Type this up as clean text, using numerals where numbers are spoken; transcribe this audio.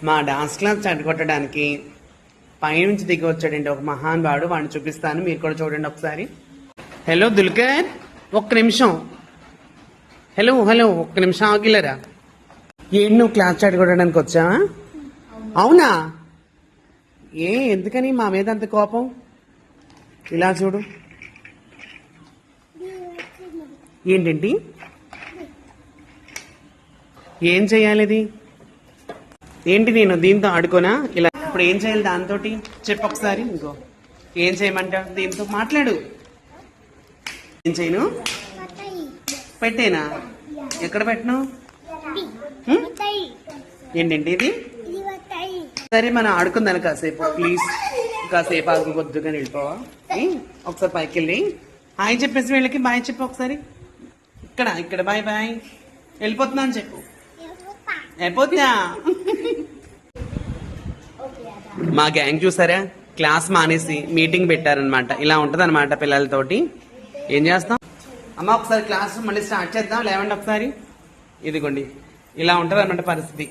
మా dance class చెడగొట్టడానికి పైనుంచి దిగి వచ్చాడండి ఒక మహానుభావుడు. వాడిని చూపిస్తాను, మీరు కూడా చూడండి ఒకసారి. హలో దుల్కర్, ఒక్క నిమిషం. హలో హలో, ఒక్క నిమిషం ఆగిలరా. ఏంటి నువ్వు క్లాస్ చెడగొట్టడానికి వచ్చావా? అవునా? ఎందుకని మా మీద అంత కోపం? ఇలా చూడు. ఏంటండి ఏం చెయ్యాలి? ఇది ఏంటి? నేను దీంతో ఆడుకోనా? ఇలా ఇప్పుడు ఏం చేయాలి దాంతో? చెప్పు ఒకసారి. ఇంకో ఏం చేయమంటా? దీంతో మాట్లాడు. ఏం చేయను? పెట్టేనా? ఎక్కడ పెట్టను? ఏంటండి ఇది? సరే మనం ఆడుకుందాను కాసేపు, ప్లీజ్. కాసేపు ఆగుకొద్దుగా వెళ్ళిపోవా? ఒకసారి పైకి వెళ్ళి హాయ్ చెప్పేసి వీళ్ళకి బాయ్ చెప్పు ఒకసారి. ఇక్కడ బాయ్ బాయ్, వెళ్ళిపోతున్నా అని చెప్పు. అయిపోతుందా? మా గ్యాంగ్ చూసారా, క్లాస్ మానేసి మీటింగ్ పెట్టారనమాట. ఇలా ఉంటది అనమాట పిల్లలతోటి. ఏం చేస్తాం అమ్మ? ఒకసారి క్లాస్ మళ్ళీ స్టార్ట్ చేద్దాం, లేవండి ఒకసారి. ఇదిగోండి, ఇలా ఉంటది అనమాట పరిస్థితి.